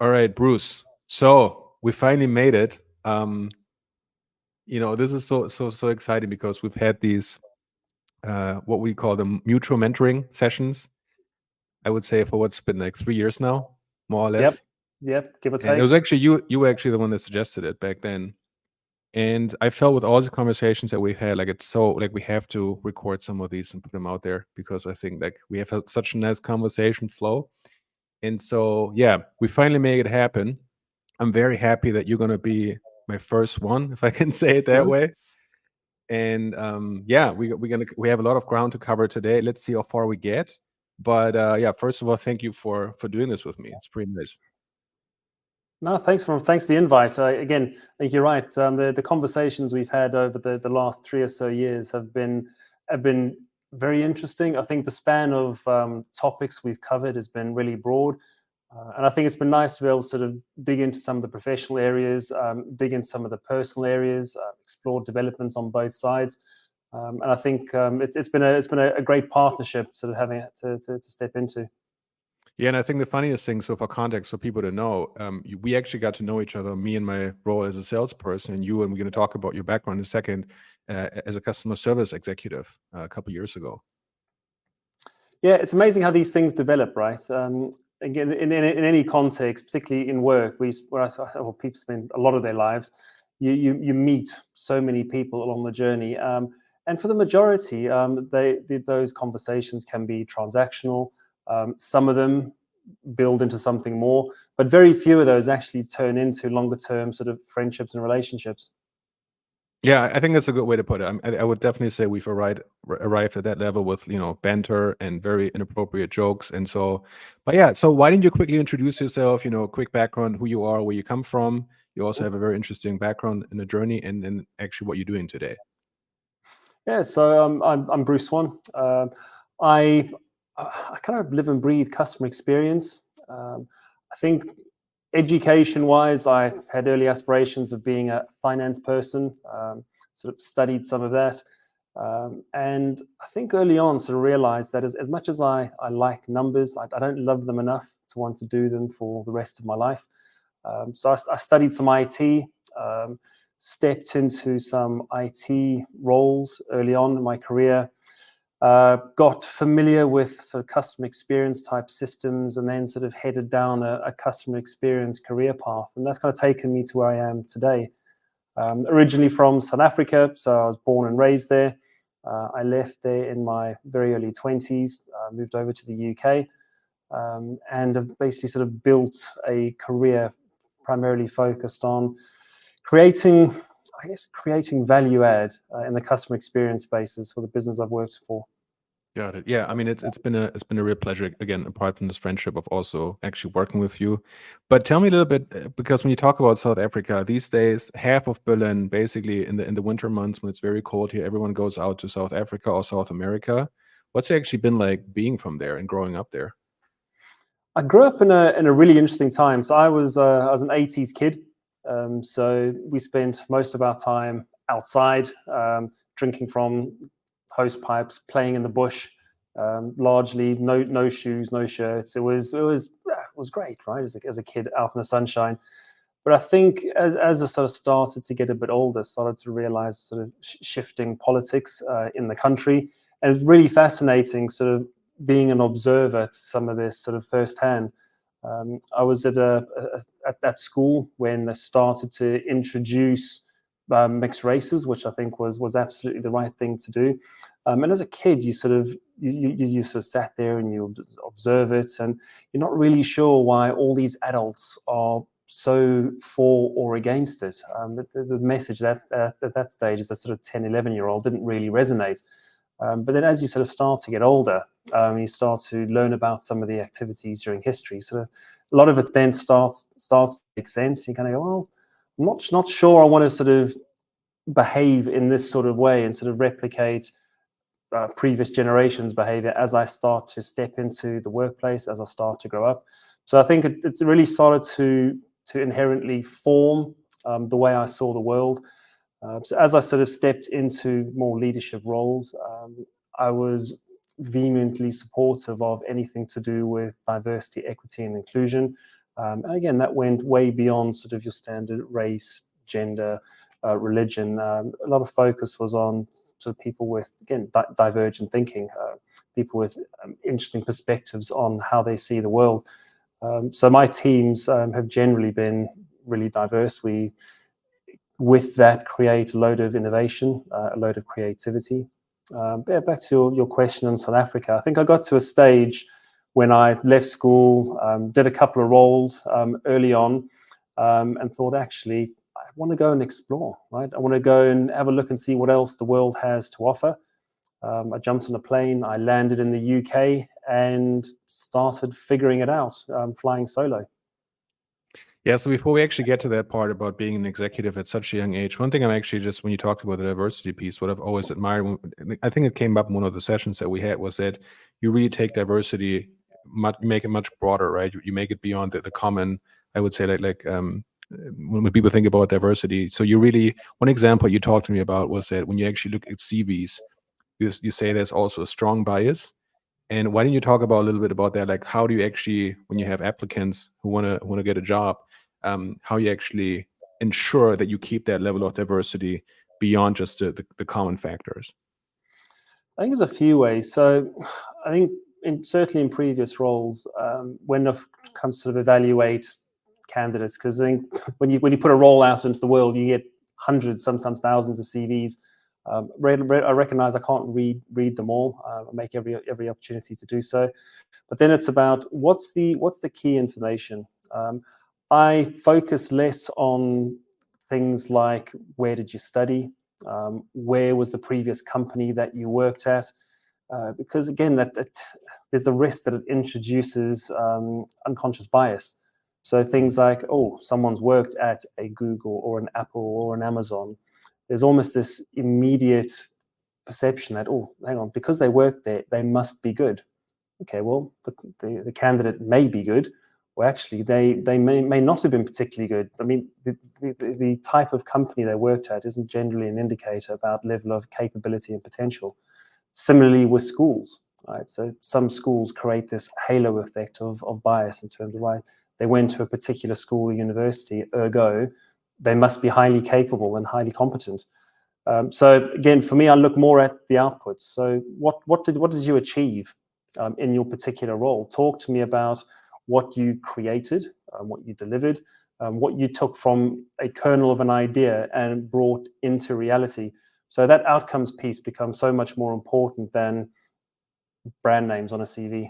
All right, Bruce. So we finally made it. This is so exciting because we've had these what we call the mutual mentoring sessions. I would say for what's been like 3 years now, more or Yep, less. yep, give or And it take. was actually you were actually the one that suggested it back then. And I felt with all the conversations that we've had, like it's so like we have to record some of these and put them out there because I think like we have had such a nice conversation flow. And so yeah, we finally made it happen. I'm very happy that you're gonna be my first one, if I can say it that Mhm. way. And yeah, we have a lot of ground to cover today. Let's see how far we get. But yeah, first of all, thank you for doing this with me. It's pretty nice. No, thanks for the invite. Again, I think you're right. The conversations we've had over the last 3 or so years have been very interesting. I think the span of topics we've covered has been really broad, and I think it's been nice to be able to sort of dig into some of the professional areas, dig into some of the personal areas, explore developments on both sides. And I think it's been a great partnership, sort of having to step into. Yeah, and I think the funniest thing, so for context, for people to know, we actually got to know each other, me and my role as a salesperson, and you, and we're going to talk about your background in a second, as a customer service executive a couple years ago. Yeah, it's amazing how these things develop, right? Again, in any context, particularly in work, well, people spend a lot of their lives. You meet so many people along the journey, and for the majority, those conversations can be transactional. Some of them build into something more, but very few of those actually turn into longer term sort of friendships and relationships. Yeah, I think that's a good way to put it. I would definitely say we've arrived at that level with banter and very inappropriate jokes, and so. But yeah, so why didn't you quickly introduce yourself? Quick background, who you are, where you come from. You also have a very interesting background in the journey, and actually what you're doing today. Yeah, so I'm Bruce Swan. I I kind of live and breathe customer experience. I think education-wise, I had early aspirations of being a finance person. Sort of studied some of that, and I think early on sort of realized that as much as I like numbers, I don't love them enough to want to do them for the rest of my life. So I studied some IT, stepped into some IT roles early on in my career, got familiar with sort of customer experience type systems, and then sort of headed down a customer experience career path. And that's kind of taken me to where I am today. Originally from South Africa, so I was born and raised there. I left there in my very early 20s, moved over to the UK, and have basically sort of built a career primarily focused on creating, I guess, creating value add in the customer experience spaces for the business I've worked for. Got it. Yeah, I mean it's been a real pleasure again, apart from this friendship of also actually working with you. But tell me a little bit because when you talk about South Africa these days, half of Berlin basically in the winter months when it's very cold here, everyone goes out to South Africa or South America. What's it actually been like being from there and growing up there? I grew up in a really interesting time. So I was an 80s kid. So we spent most of our time outside, drinking from hose pipes, playing in the bush, largely no shoes, no shirts. It was great, right? As a kid out in the sunshine. But I think as I sort of started to get a bit older, started to realize sort of shifting politics in the country, and it's really fascinating sort of being an observer to some of this sort of firsthand. I was at that school when they started to introduce mixed races, which I think was absolutely the right thing to do. And as a kid, you sort of sat there and you observe it, and you're not really sure why all these adults are so for or against it. The message at that stage as a sort of 10, 11-year-old didn't really resonate. But then as you sort of start to get older, you start to learn about some of the activities during history. Sort of a lot of it then starts to make sense. You kind of go, well, I'm not sure I want to sort of behave in this sort of way and sort of replicate previous generations' behavior as I start to step into the workplace, as I start to grow up. So I think it's really started to inherently form the way I saw the world. So as I sort of stepped into more leadership roles, I was vehemently supportive of anything to do with diversity, equity, and inclusion. And again, that went way beyond sort of your standard race, gender, religion. A lot of focus was on sort of people with, again, divergent thinking, people with interesting perspectives on how they see the world. So my teams have generally been really diverse. We, with that, create a load of innovation, a load of creativity. Yeah, back to your question on South Africa, I think I got to a stage when I left school, did a couple of roles early on, and thought, actually, I want to go and explore, right? I want to go and have a look and see what else the world has to offer. I jumped on a plane, I landed in the UK and started figuring it out, flying solo. Yeah, so before we actually get to that part about being an executive at such a young age, one thing I'm actually just, when you talked about the diversity piece, what I've always admired, I think it came up in one of the sessions that we had, was that you really take diversity, you make it much broader, right? You make it beyond the common, I would say, when people think about diversity. So you really, one example you talked to me about was that when you actually look at CVs, you say there's also a strong bias. And why don't you talk about a little bit about that? Like, how do you actually, when you have applicants who want to get a job, how you actually ensure that you keep that level of diversity beyond just the common factors? I think there's a few ways. So I think certainly in previous roles, when it comes to sort of evaluate candidates, because I think when you put a role out into the world, you get hundreds, sometimes thousands of CVs. I recognize I can't read them all. I make every opportunity to do so. But then it's about what's the key information. I focus less on things like where did you study, where was the previous company that you worked at, because again, that there's a risk that it introduces unconscious bias. So things like, oh, someone's worked at a Google or an Apple or an Amazon. There's almost this immediate perception that, oh, hang on, because they work there, they must be good. Okay, well, the candidate may be good, or actually they may not have been particularly good. I mean, the type of company they worked at isn't generally an indicator about level of capability and potential. Similarly with schools, right? So some schools create this halo effect of bias in terms of, right, they went to a particular school or university, ergo, they must be highly capable and highly competent. So again, for me, I look more at the outputs. So what did you achieve in your particular role? Talk to me about what you created, what you delivered, what you took from a kernel of an idea and brought into reality. So that outcomes piece becomes so much more important than brand names on a CV.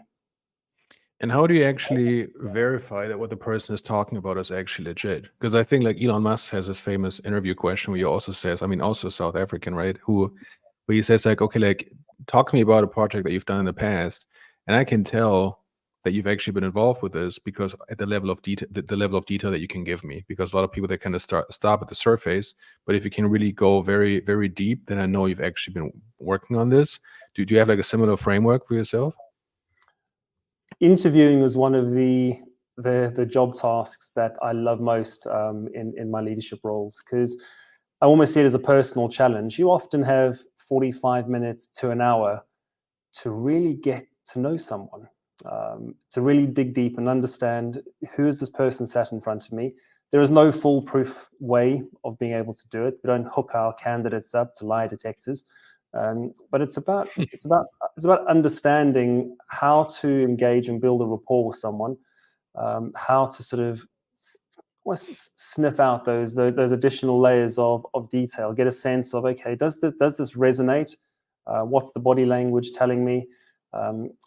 And how do you actually verify that what the person is talking about is actually legit? Because I think like Elon Musk has this famous interview question where he also says, I mean, also South African, right? Where he says like, okay, like talk to me about a project that you've done in the past. And I can tell that you've actually been involved with this because at the level of detail, the level of detail that you can give me, because a lot of people, they kind of stop at the surface, but if you can really go very, very deep, then I know you've actually been working on this. Do you have like a similar framework for yourself? Interviewing is one of the job tasks that I love most in my leadership roles, because I almost see it as a personal challenge. You often have 45 minutes to an hour to really get to know someone, to really dig deep and understand who is this person sat in front of me. There is no foolproof way of being able to do it. We don't hook our candidates up to lie detectors. But it's about understanding how to engage and build a rapport with someone, how to sort of sniff out those additional layers of detail, get a sense of, okay, does this resonate? What's the body language telling me?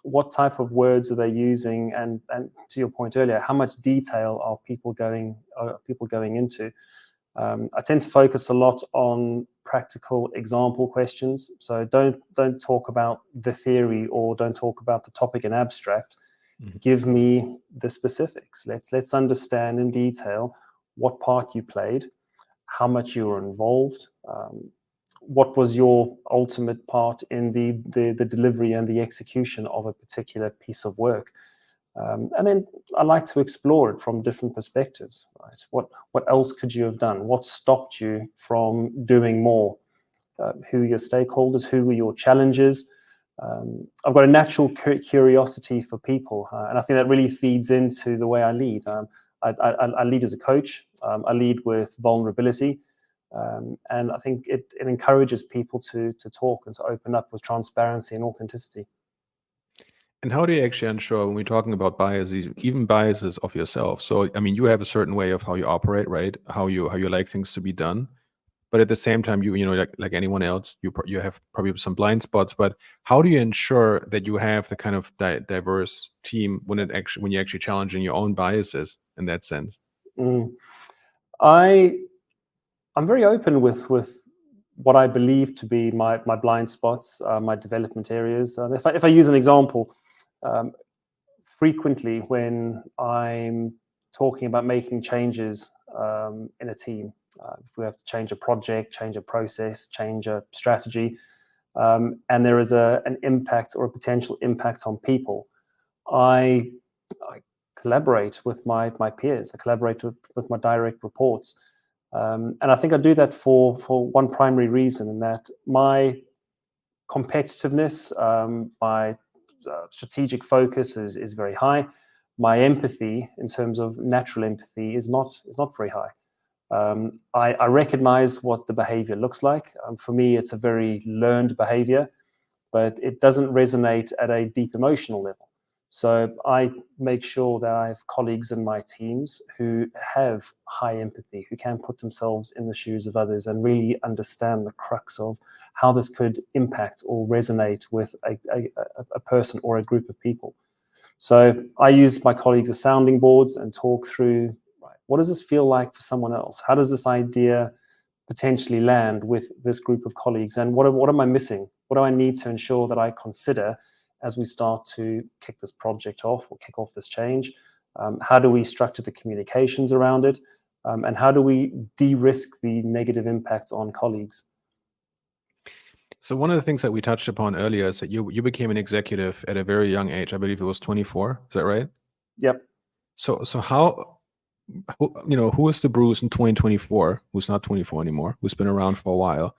What type of words are they using? And to your point earlier, how much detail are people going into? I tend to focus a lot on practical example questions. So don't talk about the theory or don't talk about the topic in abstract. Mm-hmm. Give me the specifics. Let's understand in detail what part you played, how much you were involved, what was your ultimate part in the delivery and the execution of a particular piece of work. And then I like to explore it from different perspectives, right? What else could you have done? What stopped you from doing more? Who are your stakeholders? Who are your challenges? I've got a natural curiosity for people, and I think that really feeds into the way I lead. I lead as a coach. I lead with vulnerability. And I think it encourages people to talk and to open up with transparency and authenticity. And how do you actually ensure when we're talking about biases, even biases of yourself? So, I mean, you have a certain way of how you operate, right? How you like things to be done. But at the same time, you know, like anyone else, you have probably some blind spots. But how do you ensure that you have the kind of diverse team when you're actually challenging your own biases in that sense? Mm. I'm very open with what I believe to be my blind spots, my development areas. If I use an example, um, frequently when I'm talking about making changes in a team, if we have to change a project, change a process, change a strategy, and there is an impact or a potential impact on people, I collaborate with my peers. I collaborate with my direct reports. And I think I do that for one primary reason, in that my competitiveness, my strategic focus is very high. My empathy, in terms of natural empathy, is not very high. I recognize what the behavior looks like. For me, it's a very learned behavior, but it doesn't resonate at a deep emotional level. So I make sure that I have colleagues in my teams who have high empathy, who can put themselves in the shoes of others and really understand the crux of how this could impact or resonate with a person or a group of people. So I use my colleagues as sounding boards and talk through, right, what does this feel like for someone else? How does this idea potentially land with this group of colleagues? And what am I missing? What do I need to ensure that I consider as we start to kick this project off or kick off this change? How do we structure the communications around it? And how do we de-risk the negative impact on colleagues? So one of the things that we touched upon earlier is that you became an executive at a very young age. I believe it was 24. Is that right? Yep. So how, who is the Bruce in 2024 who's not 24 anymore, who's been around for a while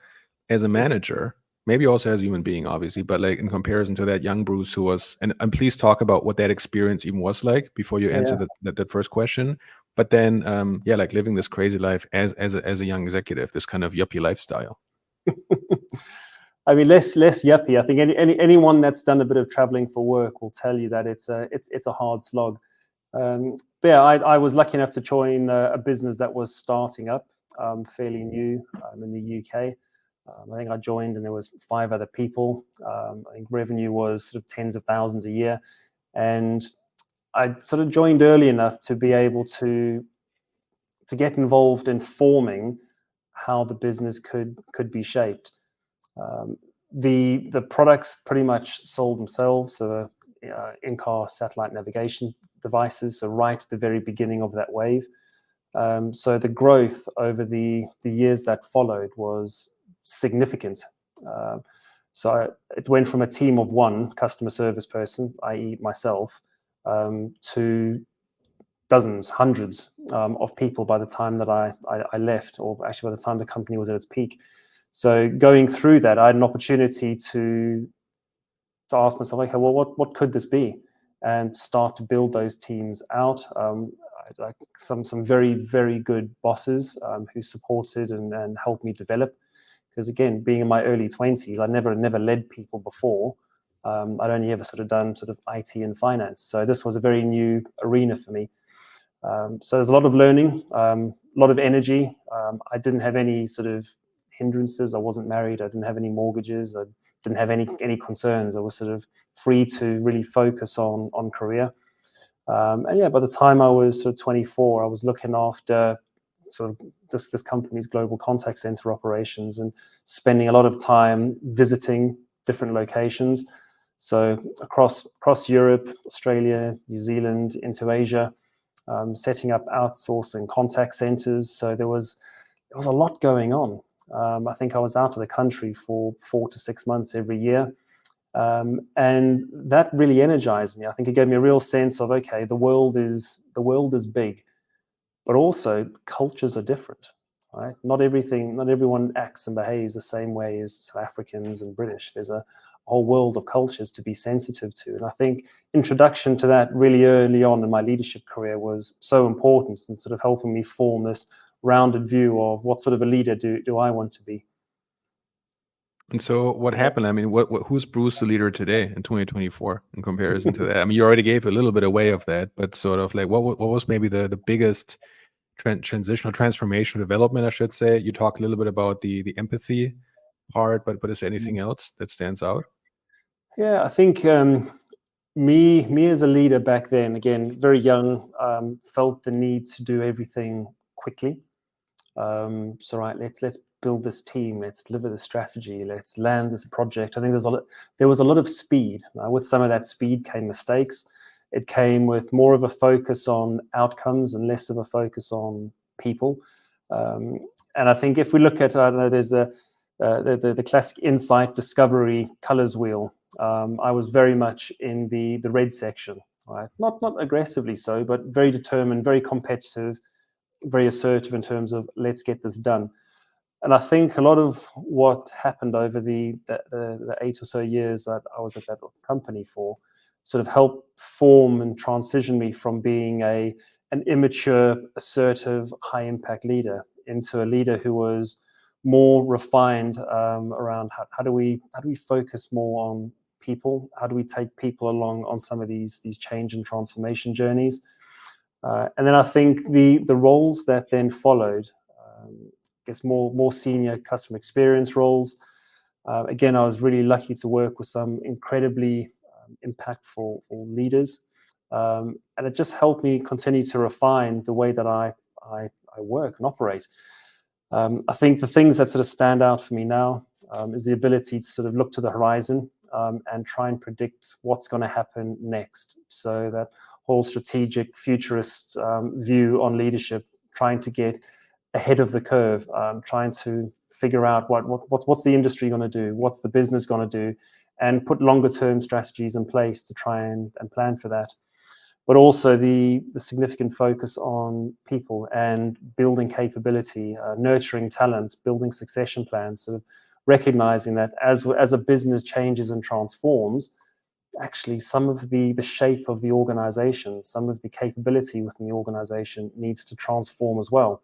as a manager, maybe also as a human being, obviously, but like in comparison to that young Bruce who was, and please talk about what that experience even was like before you answer that first question. But then, like living this crazy life as a young executive, this kind of yuppie lifestyle. I mean, less yuppie. I think anyone that's done a bit of traveling for work will tell you that it's a hard slog. But yeah, I was lucky enough to join a business that was starting up, fairly new in the UK. I think I joined and there was 5 other people. I think revenue was sort of tens of thousands a year, and I sort of joined early enough to be able to get involved in forming how the business could be shaped. The products pretty much sold themselves. So in-car satellite navigation devices. So right at the very beginning of that wave. So the growth over the years that followed was significant. So it went from a team of 1 customer service person, i.e. myself, to dozens, hundreds of people by the time that I left, or actually by the time the company was at its peak. So going through that, I had an opportunity to ask myself, okay, well, what could this be? And start to build those teams out. Like some very, very good bosses who supported and helped me develop. Because again, being in my early 20s, I never led people before. I'd only ever sort of done sort of IT and finance. So this was a very new arena for me. So there's a lot of learning, a lot of energy. I didn't have any sort of hindrances. I wasn't married. I didn't have any mortgages. I didn't have any concerns. I was sort of free to really focus on career. And yeah, by the time I was sort of 24, I was looking after sort of this company's global contact center operations and spending a lot of time visiting different locations. So across Europe, Australia, New Zealand, into Asia, setting up outsourcing contact centers. So there was a lot going on. I think I was out of the country for 4 to 6 months every year. And that really energized me. I think it gave me a real sense of, okay, the world is big, but also cultures are different, right? Not everyone acts and behaves the same way as South Africans and British. There's a whole world of cultures to be sensitive to. And I think introduction to that really early on in my leadership career was so important in sort of helping me form this rounded view of what sort of a leader do I want to be. And so what happened? I mean, who's Bruce the leader today in 2024 in comparison to that? I mean, you already gave a little bit away of that, but sort of like what was maybe the biggest transitional transformational development, I should say? You talked a little bit about the empathy part, but is there anything else that stands out? Yeah, I think me as a leader back then, again, very young, felt the need to do everything quickly. So right, let's build this team, let's deliver the strategy, let's land this project. I think there was a lot of speed. With some of that speed came mistakes. It came with more of a focus on outcomes and less of a focus on people. And I think if we look at, I don't know, there's the classic insight discovery colors wheel. I was very much in the red section, right? Not aggressively so, but very determined, very competitive, very assertive in terms of let's get this done. And I think a lot of what happened over the 8 or so years that I was at that company for sort of helped form and transition me from being an immature, assertive, high impact leader into a leader who was more refined around how do we focus more on people? How do we take people along on some of these change and transformation journeys? And then I think the roles that then followed, I guess more senior customer experience roles. Again, I was really lucky to work with some incredibly impactful leaders, and it just helped me continue to refine the way that I work and operate. I think the things that sort of stand out for me now is the ability to sort of look to the horizon and try and predict what's going to happen next. So that whole strategic futurist view on leadership, trying to get ahead of the curve, trying to figure out what's the industry going to do, what's the business going to do, and put longer term strategies in place to try and plan for that. But also the significant focus on people and building capability, nurturing talent, building succession plans, sort of recognizing that as a business changes and transforms, actually some of the shape of the organization, some of the capability within the organization needs to transform as well.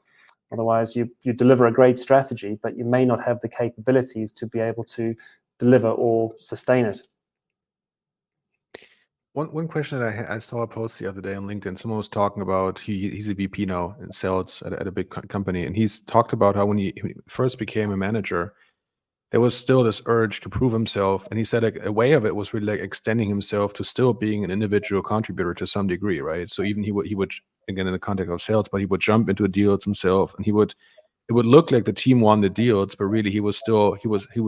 Otherwise, you deliver a great strategy, but you may not have the capabilities to be able to deliver or sustain it. One question that I saw a post the other day on LinkedIn. Someone was talking about he's a VP now in sales at a big company, and he's talked about how when he first became a manager, there was still this urge to prove himself, and he said like, a way of it was really like extending himself to still being an individual contributor to some degree, right? So even he would again in the context of sales, but he would jump into deals himself, and it would look like the team won the deals, but really he was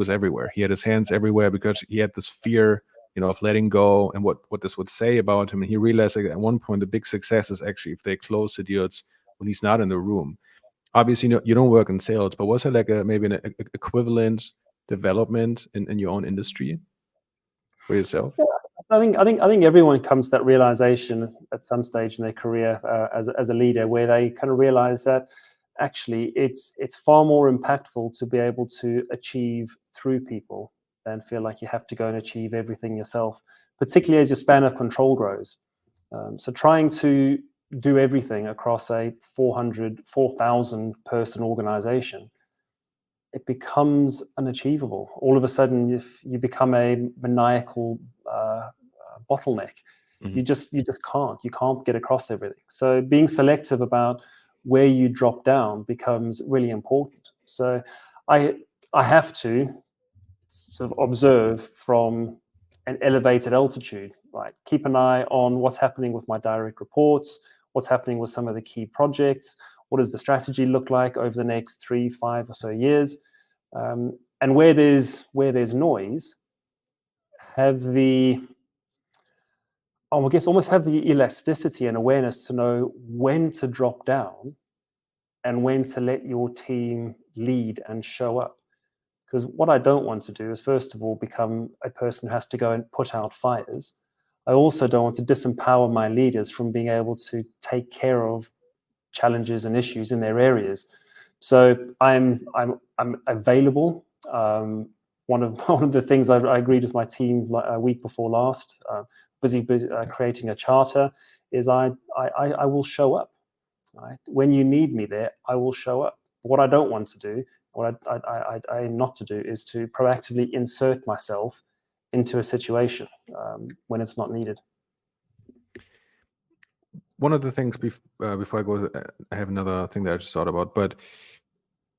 everywhere. He had his hands everywhere because he had this fear, of letting go and what this would say about him. And he realized like at one point the big success is actually if they close the deals when he's not in the room. Obviously, you don't work in sales, but was it like maybe an equivalent development in your own industry for yourself? Yeah, I think everyone comes to that realization at some stage in their career as a leader, where they kind of realize that actually it's far more impactful to be able to achieve through people than feel like you have to go and achieve everything yourself, particularly as your span of control grows. So trying to do everything across a 4,000 person organization, it becomes unachievable. All of a sudden, if you become a maniacal bottleneck, Mhm. you just can't get across everything. So being selective about where you drop down becomes really important. So I have to sort of observe from an elevated altitude, right? Keep an eye on what's happening with my direct reports, what's happening with some of the key projects, what does the strategy look like over the next 3, 5 or so years, and where there's noise, have the I guess almost have the elasticity and awareness to know when to drop down and when to let your team lead and show up. Because what I don't want to do is, first of all, become a person who has to go and put out fires. I also don't want to disempower my leaders from being able to take care of challenges and issues in their areas. So I'm available. one of the things I agreed with my team a week before last, busy creating a charter, is I will show up. Right? When you need me there, I will show up. What I don't want to do, what I aim not to do, is to proactively insert myself into a situation when it's not needed. One of the things before I go, I have another thing that I just thought about. But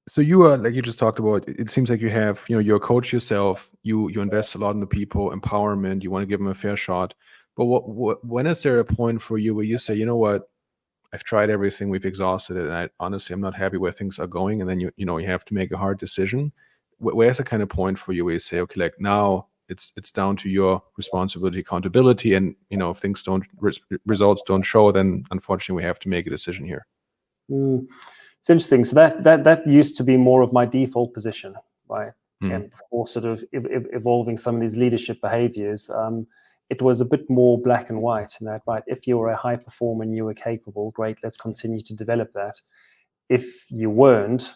so you are, like you just talked about, it seems like you have, you're a coach yourself. You invest a lot in the people, empowerment. You want to give them a fair shot. But when is there a point for you where you say, you know what, I've tried everything, we've exhausted it, and I'm not happy where things are going, and then you have to make a hard decision. Where's the kind of point for you where you say, okay, like now it's down to your responsibility, accountability, and if things results don't show, then unfortunately we have to make a decision here. It's interesting. So that used to be more of my default position, right? And before sort of evolving some of these leadership behaviors, it was a bit more black and white in that, right? If you were a high performer and you were capable, great, let's continue to develop that. If you weren't,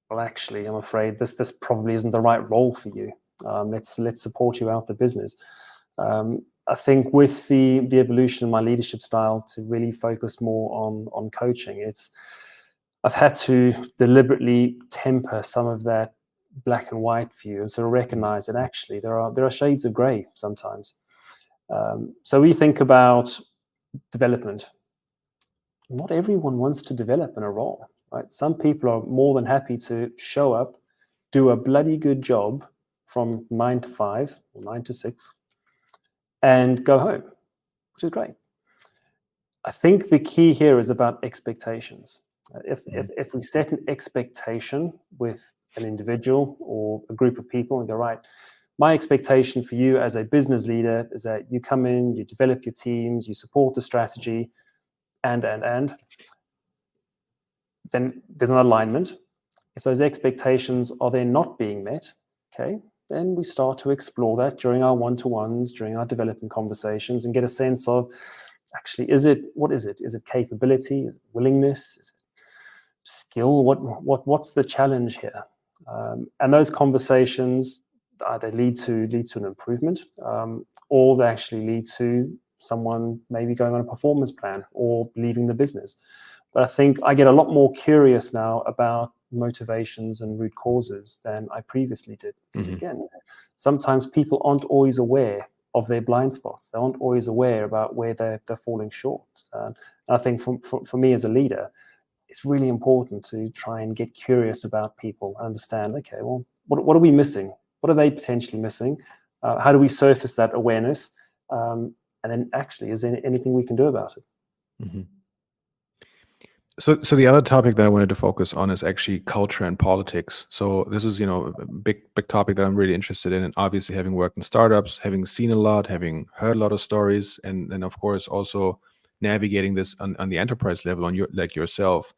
well, actually, I'm afraid this probably isn't the right role for you. Let's support you out the business. I think with the evolution of my leadership style to really focus more on coaching, I've had to deliberately temper some of that black and white view and sort of recognize that actually there are shades of gray sometimes. So we think about development. Not everyone wants to develop in a role, right? Some people are more than happy to show up, do a bloody good job from 9 to 5 or 9 to 6 and go home, which is great. I think the key here is about expectations. If we set an expectation with an individual or a group of people and go, right, my expectation for you as a business leader is that you come in, you develop your teams, you support the strategy, and then there's an alignment. If those expectations are then not being met, okay, then we start to explore that during our one-to-ones, during our development conversations, and get a sense of actually, what is it? Is it capability? Is it willingness? Is it skill? What's the challenge here? And those conversations either lead to an improvement, or they actually lead to someone maybe going on a performance plan or leaving the business. But I think I get a lot more curious now about motivations and root causes than I previously did. Because again, sometimes people aren't always aware of their blind spots. They aren't always aware about where they're falling short. And I think for me as a leader, it's really important to try and get curious about people, understand, okay, well, what are we missing? What are they potentially missing? How do we surface that awareness? And then actually, is there anything we can do about it? So the other topic that I wanted to focus on is actually culture and politics. So this is, a big topic that I'm really interested in. And obviously having worked in startups, having seen a lot, having heard a lot of stories, and then of course also navigating this on the enterprise level on yourself.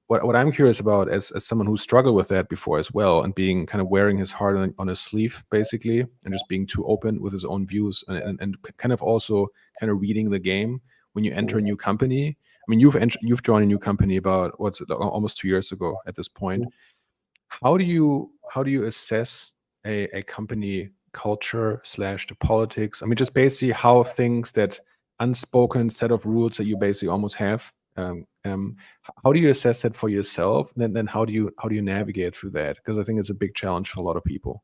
What I'm curious about as someone who struggled with that before as well, and being kind of wearing his heart on his sleeve basically, and just being too open with his own views, and kind of also kind of reading the game when you enter a new company. I mean, you've joined a new company about almost 2 years ago at this point. How do you assess a company culture / the politics? I mean, just basically how things, that unspoken set of rules that you basically almost have. How do you assess that for yourself? And then how do you navigate through that? Because I think it's a big challenge for a lot of people.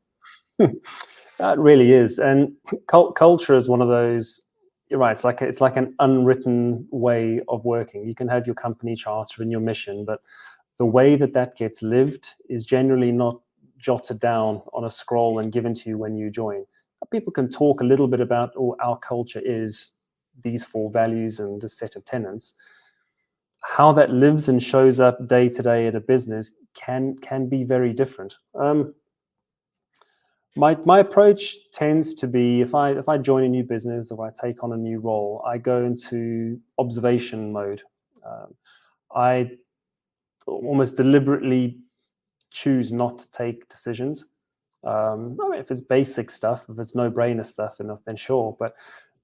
That really is, and culture is one of those. You're right. It's like an unwritten way of working. You can have your company charter and your mission, but the way that gets lived is generally not jotted down on a scroll and given to you when you join. People can talk a little bit about, our culture is these 4 values and this set of tenets. How that lives and shows up day to day at a business can be very different. My approach tends to be, if I join a new business or I take on a new role, I go into observation mode. I almost deliberately choose not to take decisions. I mean, if it's basic stuff, if it's no-brainer stuff, then sure. But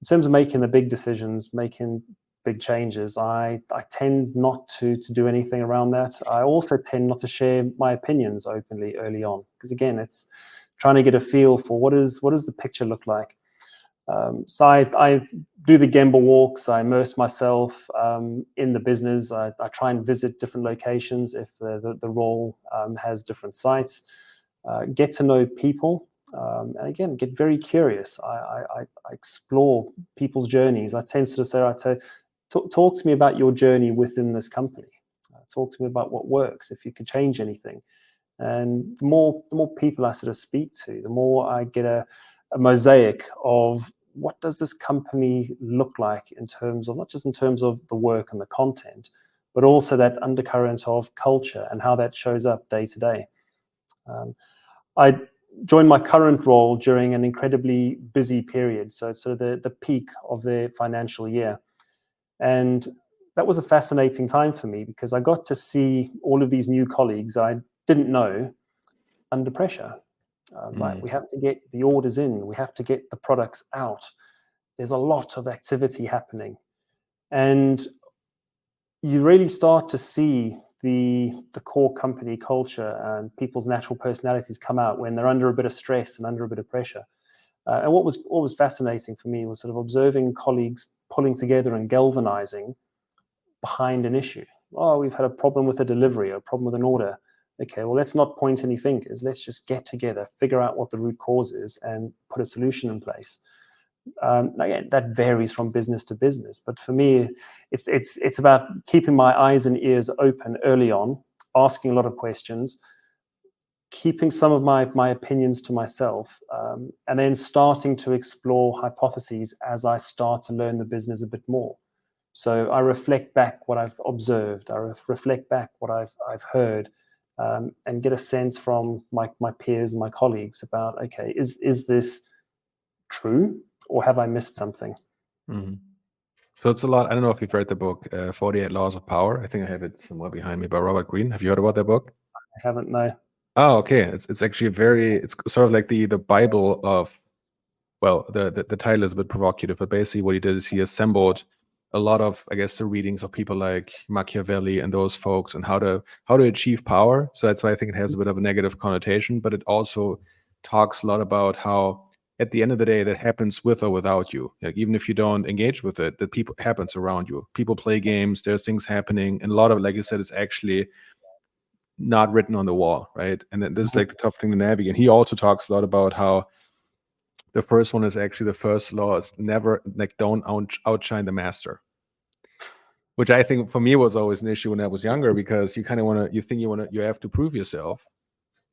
in terms of making the big decisions, making big changes, I tend not to do anything around that. I also tend not to share my opinions openly early on, because again, it's trying to get a feel for what does the picture look like. So I do the Gemba walks. I immerse myself in the business. I try and visit different locations if the role has different sites. Get to know people, and again, get very curious. I explore people's journeys. I tend to say, talk to me about your journey within this company. Talk to me about what works, if you could change anything. And the more people I sort of speak to, the more I get a mosaic of what does this company look like in terms of, not just in terms of the work and the content, but also that undercurrent of culture and how that shows up day to day. I joined my current role during an incredibly busy period, so it's sort of the peak of the financial year. And that was a fascinating time for me because I got to see all of these new colleagues I didn't know under pressure. Right, we have to get the orders in, we have to get the products out. There's a lot of activity happening, and you really start to see the core company culture and people's natural personalities come out when they're under a bit of stress and under a bit of pressure. And what was fascinating for me was sort of observing colleagues pulling together and galvanizing behind an issue. Oh, we've had a problem with a delivery or a problem with an order. Okay, well, let's not point any fingers. Let's just get together, figure out what the root cause is, and put a solution in place. Again, that varies from business to business, but for me, it's about keeping my eyes and ears open early on, asking a lot of questions, keeping some of my opinions to myself, and then starting to explore hypotheses as I start to learn the business a bit more. So I reflect back what I've observed, I reflect back what I've heard, and get a sense from my peers and my colleagues about, okay, is this true or have I missed something? Mm-hmm. So it's a lot. I don't know if you've read the book 48 Laws of Power. I think I have it somewhere behind me by Robert Greene. Have you heard about that book? I haven't, no. Oh, okay. It's actually it's sort of like the Bible of, well, the title is a bit provocative, but basically what he did is he assembled a lot of, I guess, the readings of people like Machiavelli and those folks and how to achieve power. So that's why I think it has a bit of a negative connotation, but it also talks a lot about how at the end of the day that happens with or without you. Like even if you don't engage with it, that people happens around you. People play games, there's things happening, and a lot of, like you said, is actually not written on the wall, right? And then this is like the tough thing to navigate. And he also talks a lot about how the first one is actually, the first law is never, like, don't outshine the master, which I think for me was always an issue when I was younger, because you kind of you have to prove yourself.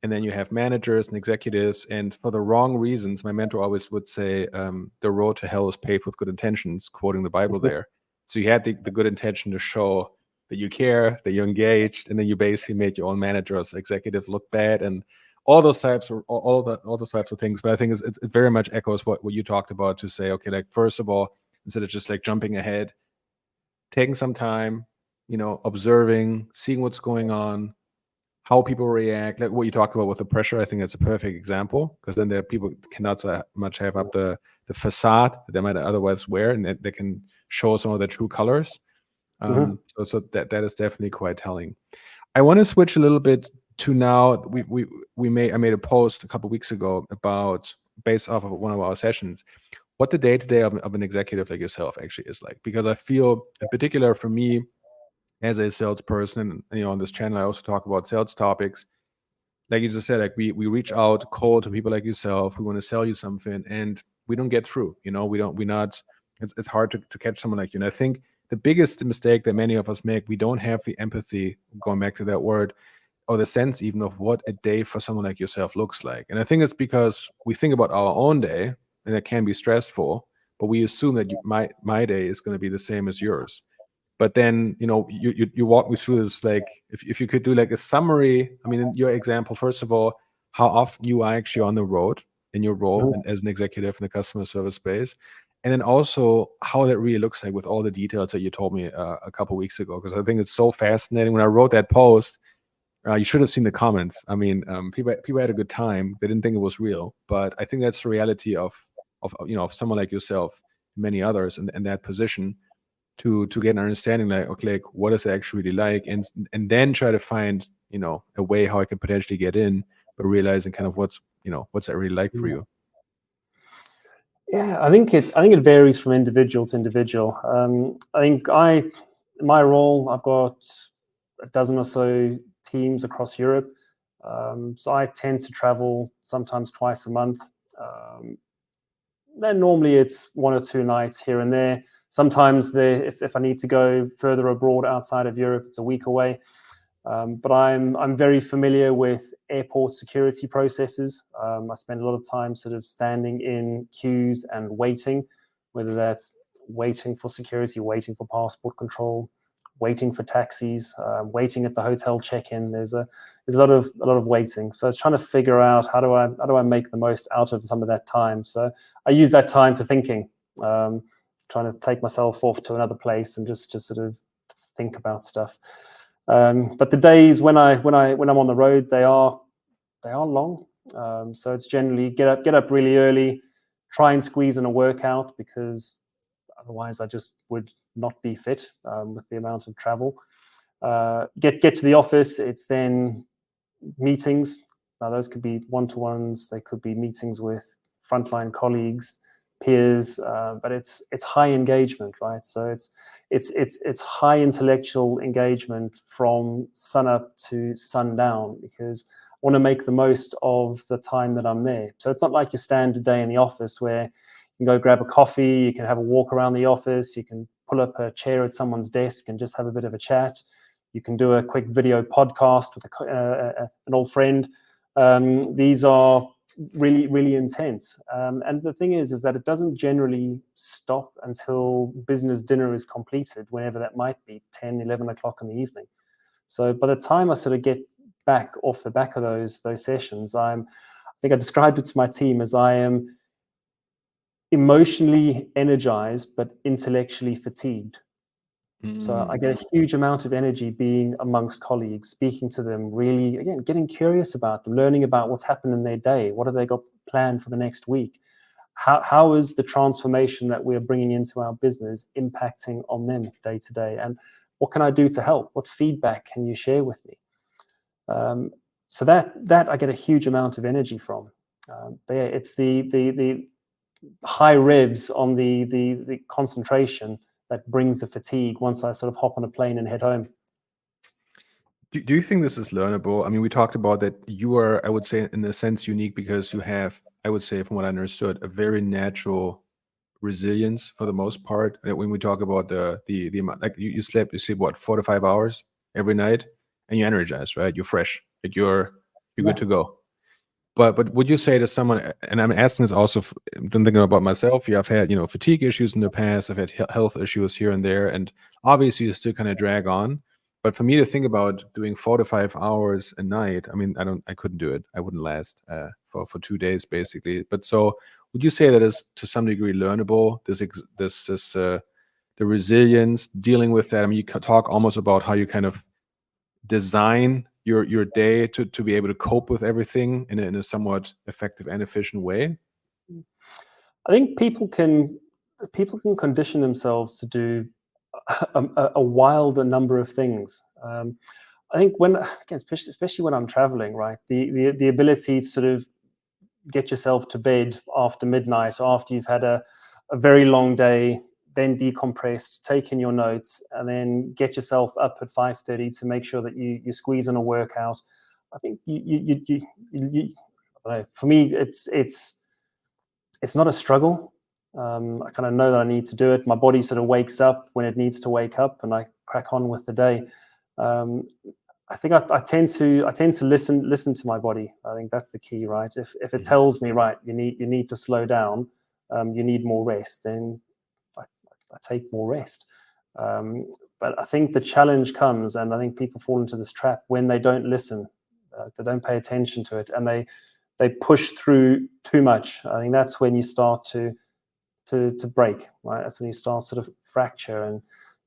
And then you have managers and executives, and for the wrong reasons, my mentor always would say, the road to hell is paved with good intentions, quoting the Bible there. So you had the good intention to show that you care, that you're engaged, and then you basically made your own managers, executive look bad, and all those types of all those types of things. But I think it very much echoes what you talked about, to say, okay, like, first of all, instead of just like jumping ahead, taking some time, observing, seeing what's going on, how people react, like what you talked about with the pressure. I think that's a perfect example, because then there people cannot so much have up the facade that they might otherwise wear, and they can show some of their true colors. So that is definitely quite telling. I want to switch a little bit to now. I made a post a couple of weeks ago about, based off of one of our sessions, what the day-to-day of an executive like yourself actually is like. Because I feel, in particular for me, as a salesperson, and on this channel I also talk about sales topics, like you just said, like we reach out cold to people like yourself who want to sell you something, and we don't get through. It's hard to catch someone like you. And I think the biggest mistake that many of us make, we don't have the empathy, going back to that word, or the sense even of what a day for someone like yourself looks like. And I think it's because we think about our own day, and it can be stressful, but we assume that my day is going to be the same as yours. But then, you walk me through this, like, if you could do like a summary. I mean, in your example, first of all, how often you are actually on the road in your role and as an executive in the customer service space, and then also how that really looks like with all the details that you told me a couple of weeks ago, because I think it's so fascinating. When I wrote that post, you should have seen the comments. I mean, people had a good time. They didn't think it was real, but I think that's the reality of someone like yourself, many others in that position, to get an understanding, like, okay, like, what is it actually really like, and then try to find a way how I can potentially get in, but realizing kind of what's what's that really like for Yeah. you? Yeah, I think it varies from individual to individual. I think in my role, I've got a dozen or so teams across Europe. So I tend to travel sometimes twice a month. Um, then normally it's 1 or 2 nights here and there. Sometimes if I need to go further abroad outside of Europe, it's a week away. But I'm very familiar with airport security processes. I spend a lot of time sort of standing in queues and waiting, whether that's waiting for security, waiting for passport control, waiting for taxis, waiting at the hotel check-in. There's a lot of waiting. So it's trying to figure out how do I make the most out of some of that time. So I use that time for thinking, trying to take myself off to another place and just sort of think about stuff. But the days when I'm on the road, they are long. So it's generally get up really early, try and squeeze in a workout because otherwise I just would not be fit with the amount of travel. Get to the office. It's then meetings. Now those could be one-to-ones. They could be meetings with frontline colleagues, peers, but it's high engagement, right? So it's high intellectual engagement from sun up to sundown because I want to make the most of the time that I'm there. So it's not like your standard day in the office where you can go grab a coffee, you can have a walk around the office, you can pull up a chair at someone's desk and just have a bit of a chat. You can do a quick video podcast with an old friend. These are really, really intense. And the thing is that it doesn't generally stop until business dinner is completed, whenever that might be, 10, 11 o'clock in the evening. So by the time I sort of get back off the back of those sessions, I think I described it to my team as I am emotionally energized, but intellectually fatigued. So I get a huge amount of energy being amongst colleagues, speaking to them, really, again, getting curious about them, learning about what's happened in their day. What have they got planned for the next week? How is the transformation that we're bringing into our business impacting on them day to day? And what can I do to help? What feedback can you share with me? So that I get a huge amount of energy from. But yeah, it's the high revs on the concentration that brings the fatigue once I sort of hop on a plane and head home. Do you think this is learnable? I mean, we talked about that you are, I would say, in a sense, unique because you have, I would say, from what I understood, a very natural resilience for the most part. When we talk about the amount, like you sleep what, 4 to 5 hours every night, and you're energized, right? You're fresh, like you're Yeah. good to go. But would you say to someone, and I'm asking this also, I'm thinking about myself. Yeah, I've had fatigue issues in the past. I've had health issues here and there, and obviously you still kind of drag on. But for me to think about doing 4 to 5 hours a night, I mean, I couldn't do it. I wouldn't last for 2 days basically. But so, would you say that is to some degree learnable? The resilience dealing with that. I mean, you talk almost about how you kind of design your day to be able to cope with everything in a somewhat effective and efficient way. I think people can condition themselves to do a wilder number of things. I think again, especially when I'm traveling, right, the ability to sort of get yourself to bed after midnight or after you've had a very long day, then decompressed, take in your notes, and then get yourself up at 5:30 to make sure that you squeeze in a workout. I think I don't know, for me, it's not a struggle. I kind of know that I need to do it. My body sort of wakes up when it needs to wake up, and I crack on with the day. Um, I think I tend to listen to my body. I think that's the key, right? If it Mhm. tells me, right, you need to slow down, you need more rest, then I take more rest. But I think the challenge comes, and I think people fall into this trap when they don't listen, they don't pay attention to it, and they push through too much. I think that's when you start to break, right? That's when you start sort of fracture, and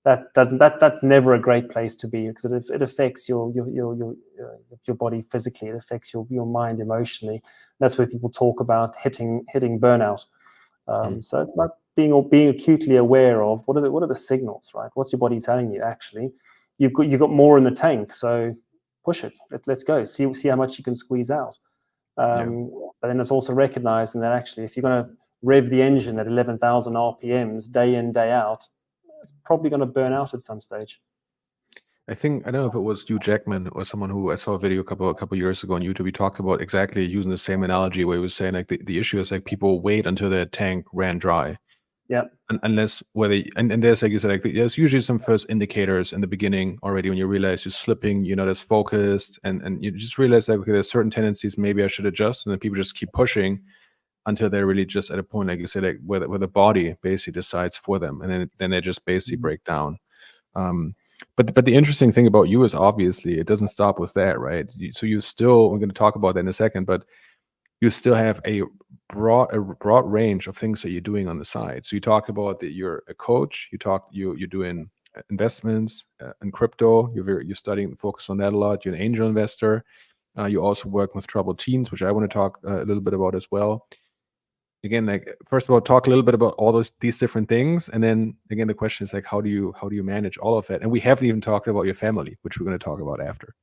that's never a great place to be because it affects your body physically. It affects your mind emotionally. That's where people talk about hitting burnout. Mm. So it's about being acutely aware of what are the signals, right? What's your body telling you? Actually, you've got more in the tank, so push it. Let's go. See how much you can squeeze out. Yeah. But then it's also recognizing that actually, if you're going to rev the engine at 11,000 RPMs day in, day out, it's probably going to burn out at some stage. I think I don't know if it was Hugh Jackman or someone who I saw a video a couple years ago on YouTube. He talked about exactly using the same analogy where he was saying like the issue is like people wait until their tank ran dry. Yeah. Unless whether and there's like you said, like there's usually some first indicators in the beginning already when you realize you're slipping, you're not as focused, and you just realize like okay, there's certain tendencies maybe I should adjust, and then people just keep pushing until they're really just at a point, like you said, like where the body basically decides for them, and then they just basically break down. But the interesting thing about you is obviously it doesn't stop with that, right? So you still, we're going to talk about that in a second, but you still have a broad range of things that you're doing on the side. So you talk about that you're a coach, you're doing investments in crypto, you're studying, focus on that a lot. You're an angel investor. You also work with troubled teens, which I want to talk a little bit about as well. Again, like first of all, talk a little bit about all these different things, and then again, the question is like, how do you manage all of it? And we haven't even talked about your family, which we're going to talk about after.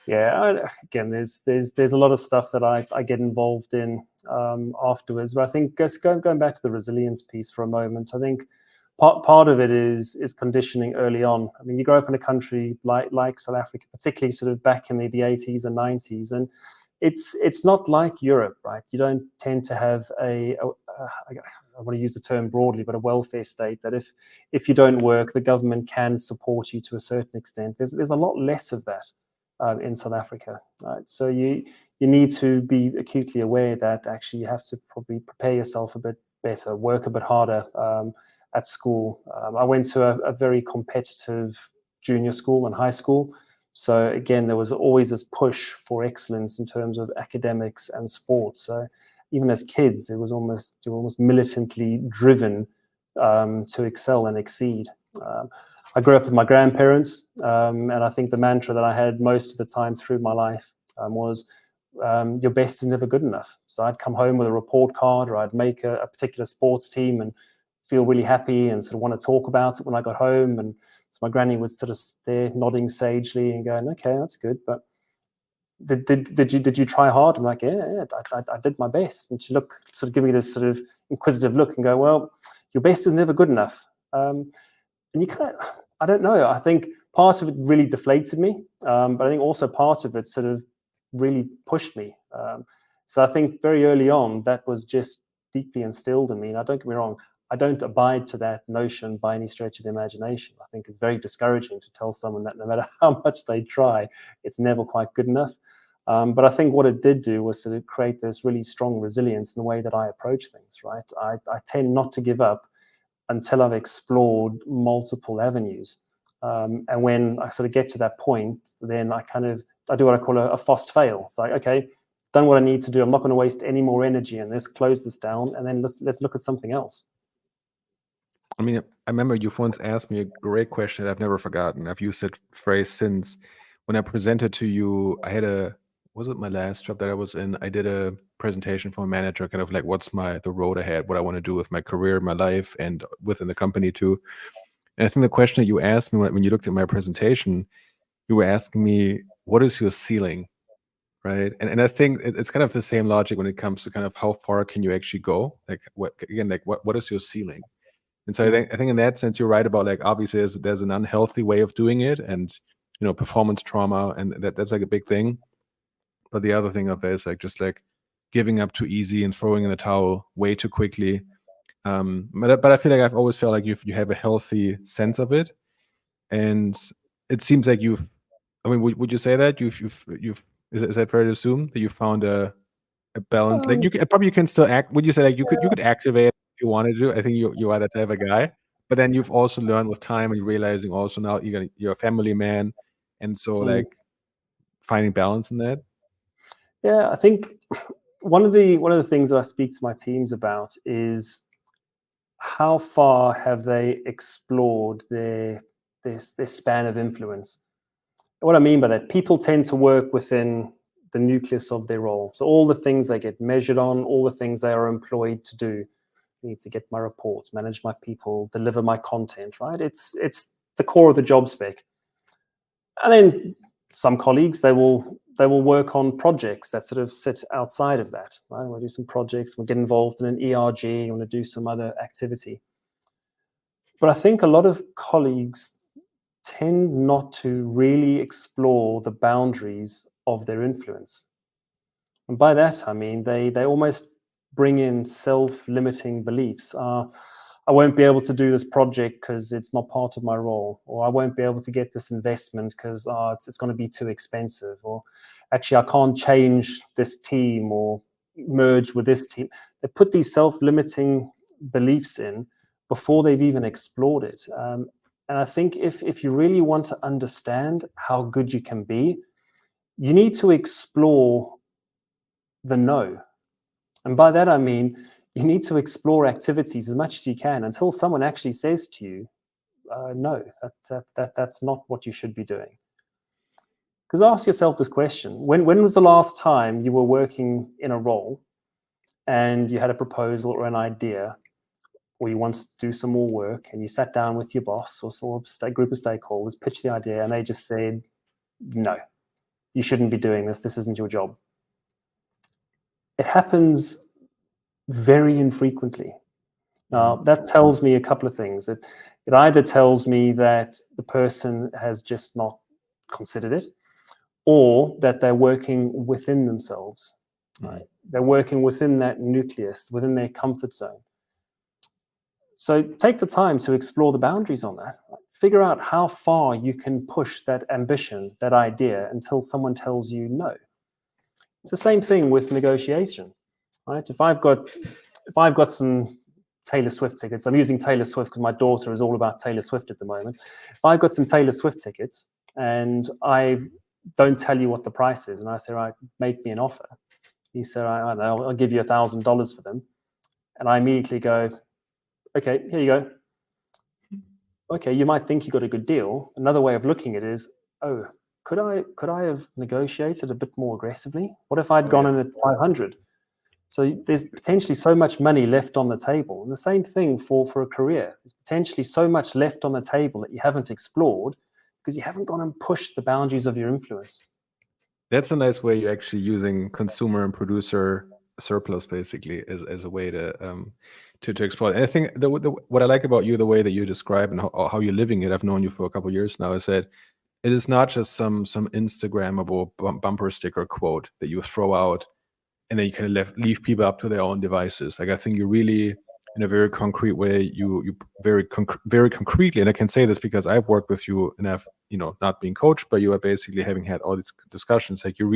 Yeah, again, there's a lot of stuff that I get involved in afterwards. But I think just going back to the resilience piece for a moment, I think part of it is conditioning early on. I mean, you grow up in a country like South Africa, particularly sort of back in the 80s and 90s, and it's not like Europe, right? You don't tend to have I want to use the term broadly, but a welfare state that if you don't work, the government can support you to a certain extent. There's a lot less of that in South Africa, right? So you need to be acutely aware that actually you have to probably prepare yourself a bit better, work a bit harder at school. I went to a very competitive junior school and high school. So again, there was always this push for excellence in terms of academics and sports. So even as kids, you were almost militantly driven to excel and exceed. I grew up with my grandparents, and I think the mantra that I had most of the time through my life was, your best is never good enough. So I'd come home with a report card, or I'd make a particular sports team and feel really happy and sort of want to talk about it when I got home. And so my granny would sort of stare, nodding sagely and going, okay, that's good, but did you try hard? I'm like, yeah, I did my best. And she sort of give me this sort of inquisitive look and go, well, your best is never good enough. And you kind of, I don't know. I think part of it really deflated me, but I think also part of it sort of really pushed me. So I think very early on, that was just deeply instilled in me. Now, don't get me wrong, I don't abide to that notion by any stretch of the imagination. I think it's very discouraging to tell someone that no matter how much they try, it's never quite good enough. But I think what it did do was sort of create this really strong resilience in the way that I approach things, right? I tend not to give up until I've explored multiple avenues. And when I sort of get to that point, then I do what I call a fast fail. It's like, okay, done what I need to do. I'm not going to waste any more energy in this, close this down, and then let's look at something else. I mean, I remember you once asked me a great question that I've never forgotten. I've used that phrase since. When I presented to you, was it my last job that I was in? I did a presentation for a manager, kind of like what's the road ahead, what I want to do with my career, my life, and within the company too. And I think the question that you asked me when you looked at my presentation, you were asking me, what is your ceiling? Right. And I think it's kind of the same logic when it comes to kind of how far can you actually go? Like what is your ceiling? And so I think in that sense, you're right about like, obviously there's an unhealthy way of doing it, and, performance trauma, and that's like a big thing. But the other thing of that is like, just like giving up too easy and throwing in the towel way too quickly. But I feel like I've always felt like you have a healthy sense of it. And it seems like would you say that you've is that fair to assume that you found a balance? Like you can still act. Would you say like you could activate if you wanted to? I think you are that type of guy. But then you've also learned with time, and you're realizing also now you're a family man, and so like finding balance in that. Yeah, I think one of the things that I speak to my teams about is how far have they explored their span of influence. What I mean by that, people tend to work within the nucleus of their role. So all the things they get measured on, all the things they are employed to do. I need to get my reports, manage my people, deliver my content, right? It's the core of the job spec. And then some colleagues, they will they will work on projects that sort of sit outside of that. Right? We'll do some projects, we'll get involved in an ERG, want to do some other activity. But I think a lot of colleagues tend not to really explore the boundaries of their influence. And by that, I mean, they almost bring in self-limiting beliefs. I won't be able to do this project because it's not part of my role, or I won't be able to get this investment because it's going to be too expensive, or actually I can't change this team or merge with this team. They put these self-limiting beliefs in before they've even explored it. And I think if you really want to understand how good you can be, you need to explore the no. And by that, I mean, you need to explore activities as much as you can until someone actually says to you, no, that's not what you should be doing. Because ask yourself this question. When was the last time you were working in a role and you had a proposal or an idea, or you wanted to do some more work, and you sat down with your boss or a group of stakeholders, pitched the idea, and they just said, no, you shouldn't be doing this. This isn't your job. It happens very infrequently. Now, that tells me a couple of things. It either tells me that the person has just not considered it, or that they're working within themselves. Right? They're working within that nucleus, within their comfort zone. So take the time to explore the boundaries on that. Figure out how far you can push that ambition, that idea, until someone tells you no. It's the same thing with negotiation, right? If I've got some Taylor Swift tickets, I'm using Taylor Swift because my daughter is all about Taylor Swift at the moment. If I've got some Taylor Swift tickets and I don't tell you what the price is, and I say, right, make me an offer. You say, I don't know, I'll give you $1,000 for them. And I immediately go, okay, here you go. Okay, you might think you got a good deal. Another way of looking at it is, oh, could I have negotiated a bit more aggressively? What if I'd gone in at 500? So there's potentially so much money left on the table. And the same thing for a career. There's potentially so much left on the table that you haven't explored because you haven't gone and pushed the boundaries of your influence. That's a nice way you're actually using consumer and producer surplus basically as a way to explore. And I think what I like about you, the way that you describe and how you're living it, I've known you for a couple of years now, is that it is not just some Instagrammable bumper sticker quote that you throw out and then you kind of leave people up to their own devices. Like, I think you really, in a very concrete way, you very concretely, and I can say this because I've worked with you and I've, not being coached, but you are basically having had all these discussions. Like, you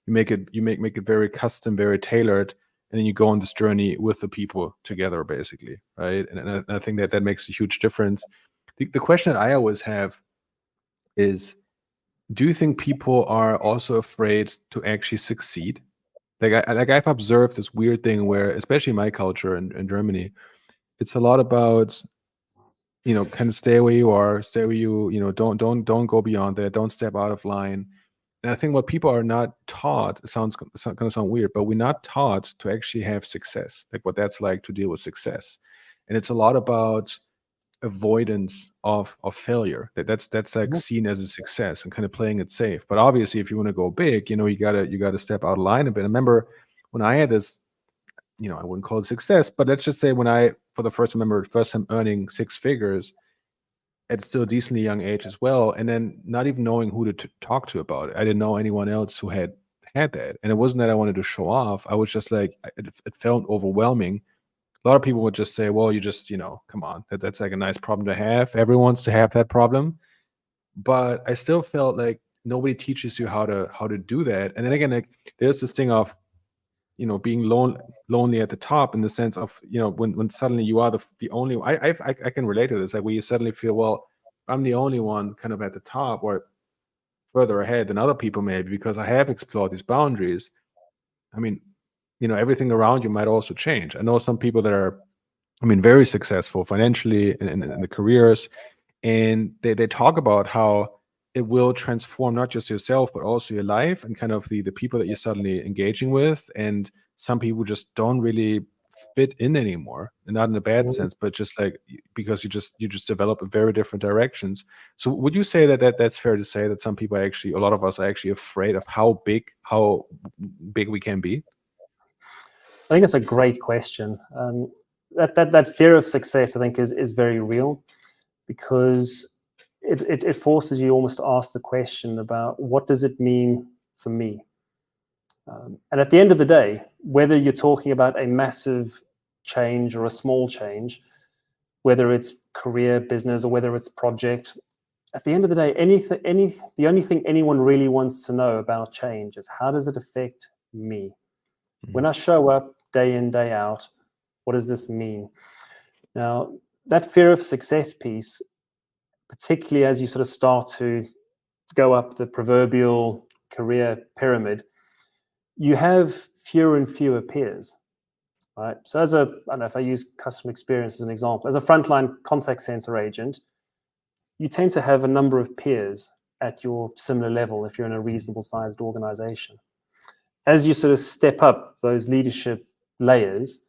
make it very custom, very tailored, and then you go on this journey with the people together, basically, right? And I think that makes a huge difference. The question that I always have is, do you think people are also afraid to actually succeed? Like I've observed this weird thing where, especially in my culture in Germany, it's a lot about, kind of stay where you are, stay where don't go beyond that, don't step out of line. And I think what people are not taught, it sounds going to sound weird, but we're not taught to actually have success, like what that's like to deal with success. And it's a lot about avoidance of failure. That's like seen as a success and kind of playing it safe. But obviously, if you want to go big, you gotta step out of line a bit. I remember when I had this, I wouldn't call it success, but let's just say when I, for the first time earning six figures at still a decently young age as well, and then not even knowing who to talk to about it. I didn't know anyone else who had that, and it wasn't that I wanted to show off. I was just like, it felt overwhelming. A lot of people would just say, well, you just, come on, that's like a nice problem to have. Everyone wants to have that problem. But I still felt like nobody teaches you how to do that. And then again, like, there's this thing of, being lonely at the top, in the sense of, when suddenly you are the only one. I can relate to this, like, where you suddenly feel, well, I'm the only one kind of at the top or further ahead than other people, maybe because I have explored these boundaries. I mean, everything around you might also change. I know some people that are, very successful financially in the careers, and they talk about how it will transform not just yourself, but also your life and kind of the people that you're suddenly engaging with. And some people just don't really fit in anymore, and not in a bad sense, but just like because you just develop a very different directions. So would you say that that's fair to say that some people are actually, a lot of us are actually afraid of how big we can be? I think it's a great question. That fear of success, I think, is very real, because it forces you almost to ask the question about what does it mean for me. And at the end of the day, whether you're talking about a massive change or a small change, whether it's career, business, or whether it's project, at the end of the day, the only thing anyone really wants to know about change is how does it affect me? When I show up day in, day out, what does this mean? Now, that fear of success piece, particularly as you sort of start to go up the proverbial career pyramid, you have fewer and fewer peers. Right? So I don't know if I use customer experience as an example, as a frontline contact center agent, you tend to have a number of peers at your similar level if you're in a reasonable sized organization. As you sort of step up those leadership layers,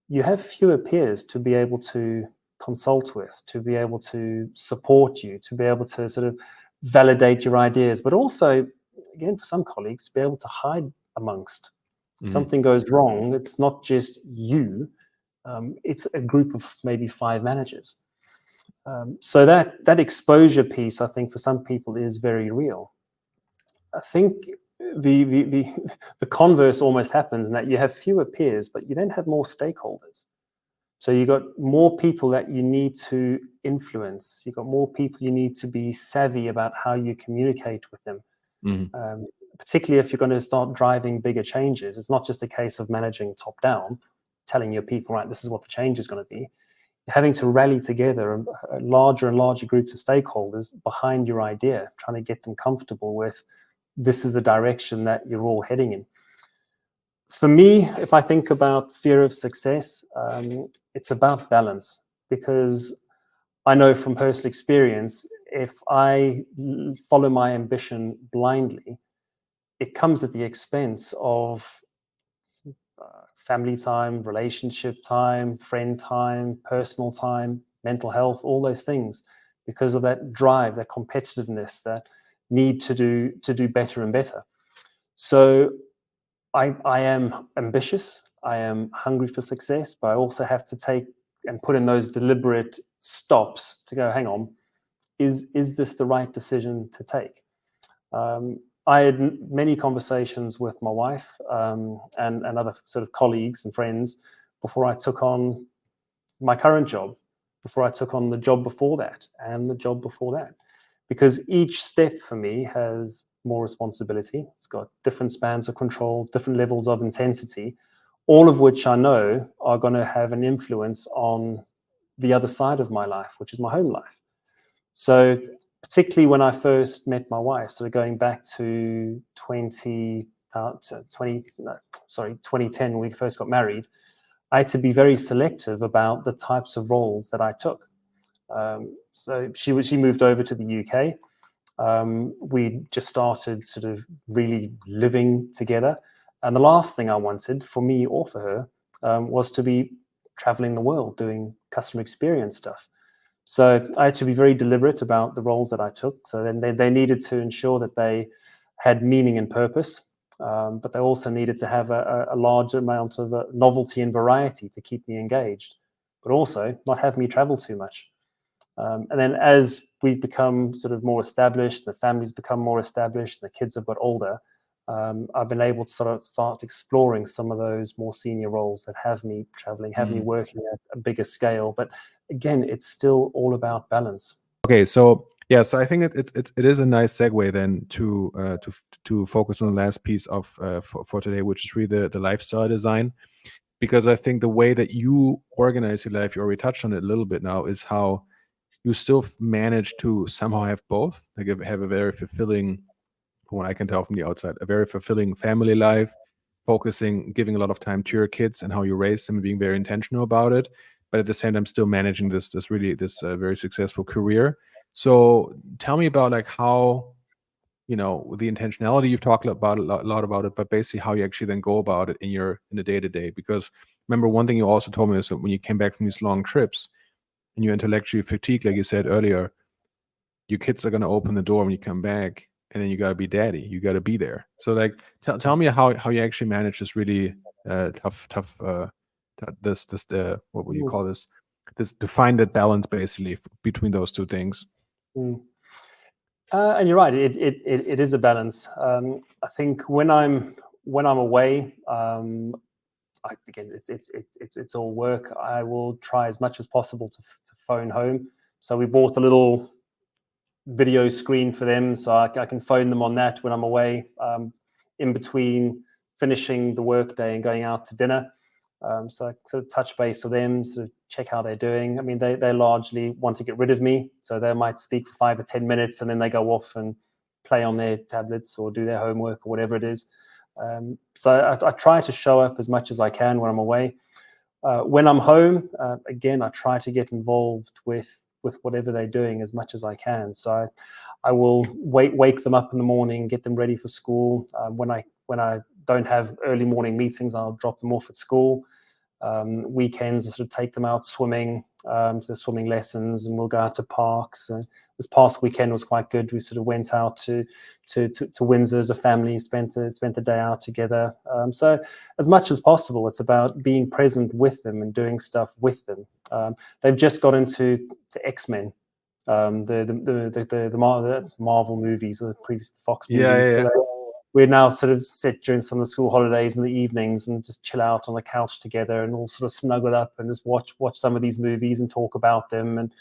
you have fewer peers to be able to consult with, to be able to support you, to be able to sort of validate your ideas, but also, again, for some colleagues, to be able to hide amongst. If something goes wrong, it's not just you, it's a group of maybe 5 managers. So that exposure piece, I think, for some people is very real. I think the converse almost happens in that you have fewer peers, but you then have more stakeholders. So you've got more people that you need to influence. You've got more people you need to be savvy about how you communicate with them. Particularly if you're going to start driving bigger changes. It's not just a case of managing top down, telling your people, right, this is what the change is going to be. You're having to rally together a larger and larger groups of stakeholders behind your idea, trying to get them comfortable with this is the direction that you're all heading in. For me, if I think about fear of success, it's about balance, because I know from personal experience, if I follow my ambition blindly, it comes at the expense of family time, relationship time, friend time, personal time, mental health, all those things, because of that drive, that competitiveness, that need to do better and better. So I am ambitious, I am hungry for success, but I also have to take and put in those deliberate stops to go, hang on, is this the right decision to take? I had many conversations with my wife and other sort of colleagues and friends before I took on my current job, before I took on the job before that and the job before that, because each step for me has more responsibility. It's got different spans of control, different levels of intensity, all of which I know are going to have an influence on the other side of my life, which is my home life. So particularly when I first met my wife, so going back to 2010, when we first got married, I had to be very selective about the types of roles that I took. So she moved over to the UK. We just started sort of really living together. And the last thing I wanted for me or for her was to be traveling the world doing customer experience stuff. So I had to be very deliberate about the roles that I took. So then they needed to ensure that they had meaning and purpose, but they also needed to have a large amount of novelty and variety to keep me engaged, but also not have me travel too much. And then as we've become sort of more established, the family's become more established, the kids have got older, I've been able to sort of start exploring some of those more senior roles that have me traveling, have me working at a bigger scale. But again, it's still all about balance. Okay, so yeah, so I think it is a nice segue then to focus on the last piece of for today, which is really the lifestyle design, because I think the way that you organize your life, you already touched on it a little bit now, is how you still manage to somehow have both, like have a very fulfilling, from what I can tell from the outside, a very fulfilling family life, giving a lot of time to your kids and how you raise them, and being very intentional about it, but at the same time still managing this very successful career. So tell me about like how, the intentionality, you've talked about a lot about it, but basically how you actually then go about it in the day-to-day, because remember one thing you also told me is that when you came back from these long trips and you're intellectually fatigued, like you said earlier, your kids are gonna open the door when you come back, and then you gotta be daddy. You gotta be there. So like, tell me how you actually manage this really tough this what would you Mm, call this to find that balance basically between those two things. mm. And you're right. It is a balance. I think when I'm away, again, it's all work. I will try as much as possible to phone home. So we bought a little video screen for them, so I can phone them on that when I'm away, in between finishing the workday and going out to dinner. So I sort of touch base with them, sort of check how they're doing. I mean, they largely want to get rid of me, so they might speak for 5 or 10 minutes and then they go off and play on their tablets or do their homework or whatever it is. So I try to show up as much as I can when I'm away. When I'm home, again, I try to get involved with whatever they're doing as much as I can. So I will wake them up in the morning, get them ready for school. When I don't have early morning meetings, I'll drop them off at school. Weekends, I sort of take them out swimming, to swimming lessons, and we'll go out to parks. This past weekend was quite good. We sort of went out to Windsor as a family, spent the day out together. So as much as possible, it's about being present with them and doing stuff with them. They've just got into X-Men, the Marvel movies, the previous Fox movies. Yeah. So we're now sort of sit during some of the school holidays in the evenings and just chill out on the couch together and all sort of snuggle up and just watch some of these movies and talk about them, and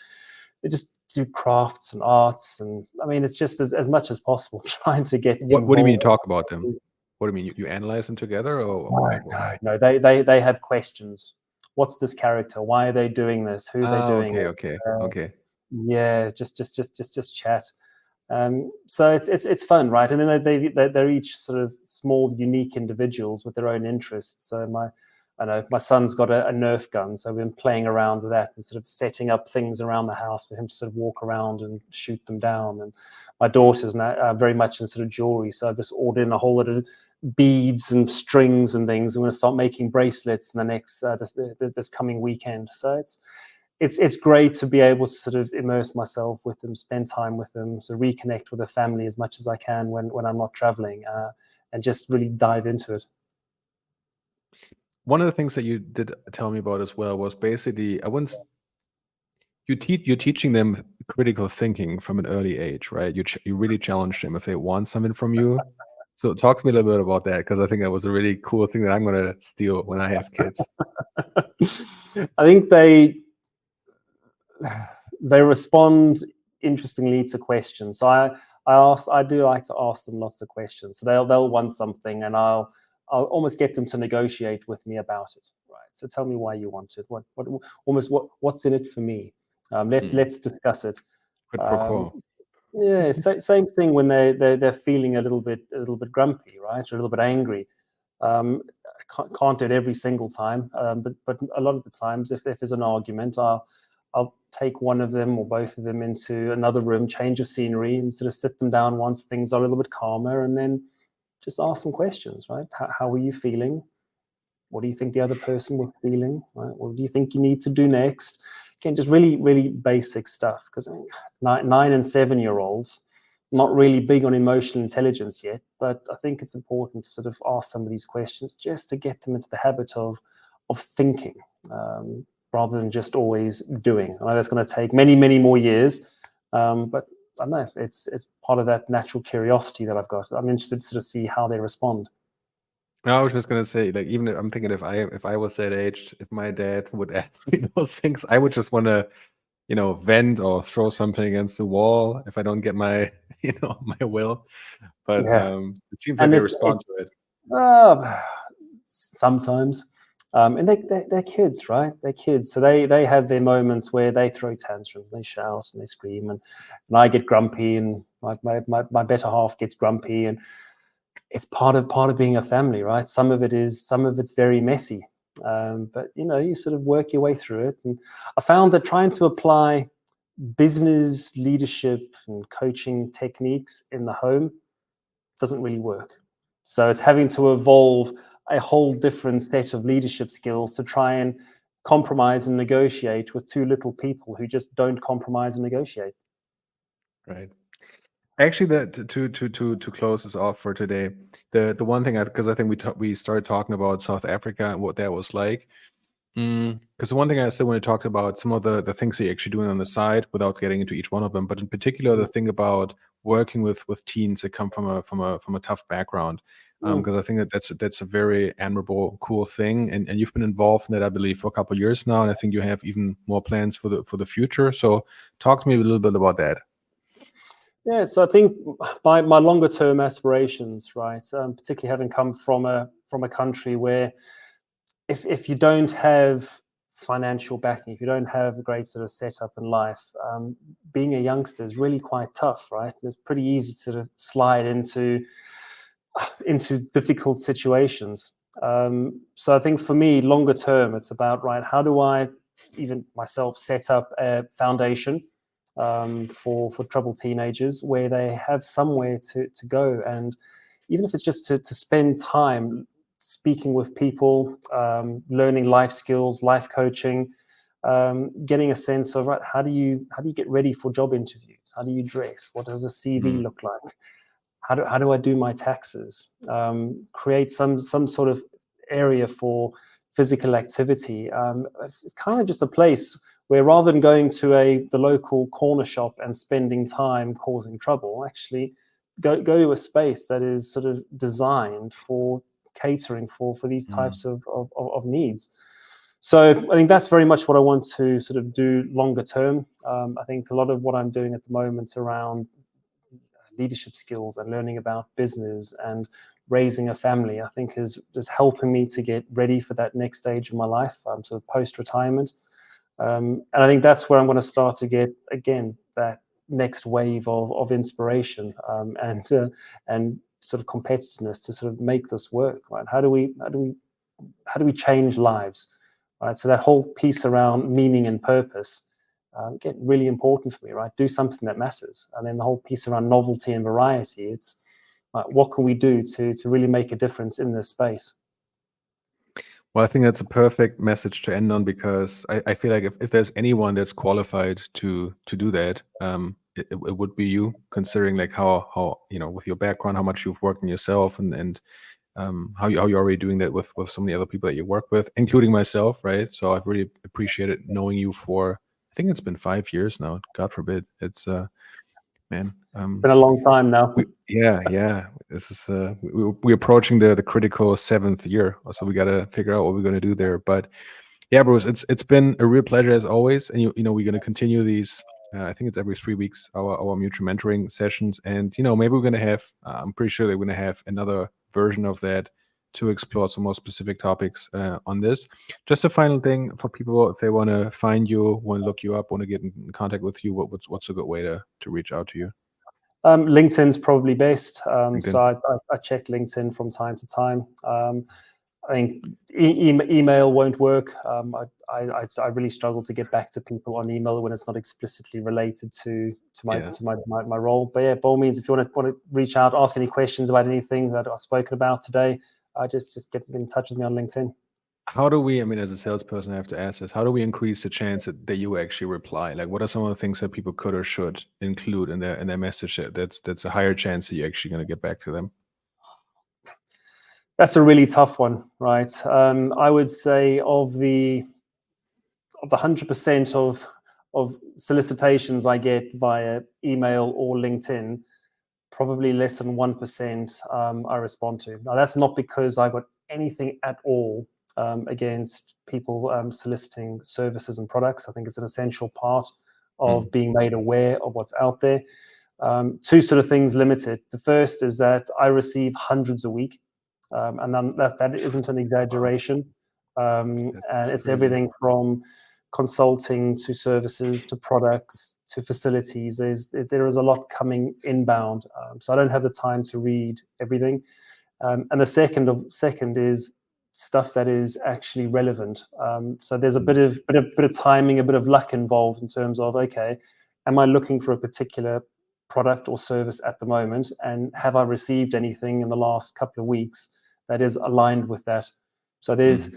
they just do crafts and arts. And I mean, it's just as much as possible trying to get What do you mean you involved. talk about them? What do you mean you analyze them together, or No, they have questions. What's this character? Why are they doing this? Who are they doing it? Okay. Yeah, just chat. So it's fun, right? And then they're each sort of small, unique individuals with their own interests. So I know my son's got a Nerf gun, so we've been playing around with that and sort of setting up things around the house for him to sort of walk around and shoot them down. And my daughter's now very much in sort of jewelry, so I've just ordered in a whole lot of beads and strings and things. I'm going to start making bracelets in the next this coming weekend. So it's great to be able to sort of immerse myself with them, spend time with them, so reconnect with the family as much as I can when I'm not traveling, and just really dive into it. One of the things that you did tell me about as well was basically you're teaching them critical thinking from an early age, right? You really challenge them if they want something from you. So talk to me a little bit about that, because I think that was a really cool thing that I'm going to steal when I have kids. I think they respond interestingly to questions. So I do like to ask them lots of questions. So they'll want something, and I'll almost get them to negotiate with me about it. Right. So tell me why you want it. What's in it for me? Let's discuss it. Quid pro quo. Yeah, same thing when they're feeling a little bit grumpy, right, or a little bit angry. Can't do it every single time, but a lot of the times, if there's an argument, I'll take one of them or both of them into another room, change of scenery, and sort of sit them down once things are a little bit calmer, and then just ask some questions, right? How are you feeling? What do you think the other person was feeling? Right? What do you think you need to do next? Again, just really, really basic stuff. Because I mean, 9 and 7-year-olds, not really big on emotional intelligence yet, but I think it's important to sort of ask some of these questions just to get them into the habit of thinking, rather than just always doing. I know that's going to take many, many more years, but I don't know, it's part of that natural curiosity that I've got. I'm interested to sort of see how they respond. I was just gonna say, like, even I'm thinking if I was that age, if my dad would ask me those things, I would just want to, vent or throw something against the wall if I don't get my, my will. But Yeah, it seems like and they it's respond to it. uh, sometimes, and they're kids, right? They're kids, so they have their moments where they throw tantrums, they shout and they scream, and I get grumpy, and my better half gets grumpy, and it's part of being a family, right? Some of it's very messy, but you sort of work your way through it. And I found that trying to apply business leadership and coaching techniques in the home doesn't really work. So it's having to evolve a whole different set of leadership skills to try and compromise and negotiate with too little people who just don't compromise and negotiate. Right. Actually, to close this off for today, the one thing, because I think we started talking about South Africa and what that was like. Because the one thing I said when we talked about some of the things that you're actually doing on the side, without getting into each one of them, but in particular the thing about working with teens that come from a tough background, because I think that's a very admirable, cool thing, and you've been involved in that, I believe, for a couple of years now, and I think you have even more plans for the future. So talk to me a little bit about that. Yeah, so I think my longer term aspirations, right, particularly having come from a country where if you don't have financial backing, if you don't have a great sort of setup in life, being a youngster is really quite tough, right? And it's pretty easy to sort of slide into difficult situations. So I think for me, longer term, it's about, right, how do I even myself set up a foundation for troubled teenagers where they have somewhere to go, and even if it's just to spend time speaking with people, learning life skills, life coaching, getting a sense of, right, how do you get ready for job interviews? How do you dress? What does a CV look like? How do I do my taxes? Create some sort of area for physical activity. It's kind of just a place where, rather than going to the local corner shop and spending time causing trouble, actually go to a space that is sort of designed for catering for these types of needs. So I think that's very much what I want to sort of do longer term. I think a lot of what I'm doing at the moment around leadership skills and learning about business and raising a family, I think is helping me to get ready for that next stage of my life, sort of post-retirement. And I think that's where I'm going to start to get, again, that next wave of inspiration and sort of competitiveness to sort of make this work, right? How do we change lives, right? So that whole piece around meaning and purpose, get really important for me, right? Do something that matters. And then the whole piece around novelty and variety, it's what can we do to really make a difference in this space? Well, I think that's a perfect message to end on, because I feel like if there's anyone that's qualified to do that, it would be you, considering like how with your background, how much you've worked on yourself, and how you're already doing that with so many other people that you work with, including myself, right? So I've really appreciated knowing you for, I think it's been 5 years now. God forbid. It's man. Been a long time now. Yeah. This is we're approaching the critical 7th year, so we got to figure out what we're going to do there. But yeah, Bruce, it's been a real pleasure as always, and we're going to continue these. I think it's every 3 weeks, our mutual mentoring sessions, and maybe we're going to have. I'm pretty sure that we're going to have another version of that to explore some more specific topics on this. Just a final thing for people, if they want to find you, want to look you up, want to get in contact with you, what's a good way to reach out to you? LinkedIn's probably best. LinkedIn. So I check LinkedIn from time to time. I think email won't work. I really struggle to get back to people on email when it's not explicitly related to my role. But yeah, by all means, if you want to reach out, ask any questions about anything that I've spoken about today, just get in touch with me on LinkedIn. How do we, I mean, as a salesperson, I have to ask this, how do we increase the chance that you actually reply? Like, what are some of the things that people could or should include in their message that's a higher chance that you're actually going to get back to them? That's a really tough one, right? I would say of the 100% of solicitations I get via email or LinkedIn, probably less than 1% I respond to. Now, that's not because I got anything at all against people soliciting services and products. I think it's an essential part of being made aware of what's out there. Two sort of things limit it. The first is that I receive hundreds a week, and then that isn't an exaggeration. And it's crazy. everything from consulting to services to products to facilities. There is a lot coming inbound, so I don't have the time to read everything. And the second is stuff that is actually relevant. So there's a bit of timing, a bit of luck involved in terms of, okay, am I looking for a particular product or service at the moment, and have I received anything in the last couple of weeks that is aligned with that. So there's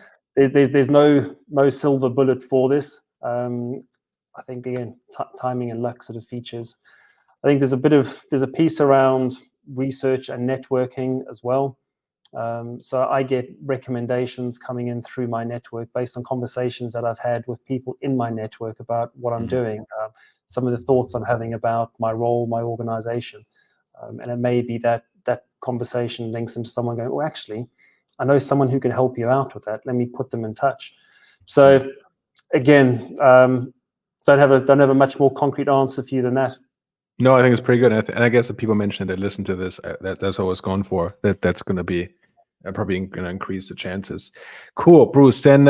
no silver bullet for this. I think again, timing and luck sort of features. I think there's a piece around research and networking as well. So I get recommendations coming in through my network based on conversations that I've had with people in my network about what I'm doing, some of the thoughts I'm having about my role, my organization. And it may be that conversation links into someone going, oh, actually, I know someone who can help you out with that. Let me put them in touch. So again, don't have a much more concrete answer for you than that. No, I think it's pretty good. And I guess the people mentioned that listen to this, that's what I was going for. That's going to be probably going to increase the chances. Cool, Bruce. Then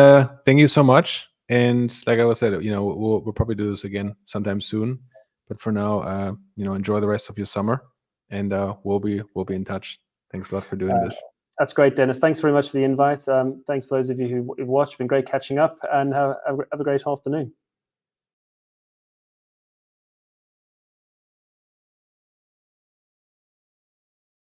thank you so much. And like I said, we'll probably do this again sometime soon. But for now, enjoy the rest of your summer, and we'll be in touch. Thanks a lot for doing this. That's great, Dennis. Thanks very much for the invite. Thanks for those of you who've watched. It's been great catching up, and have a great afternoon.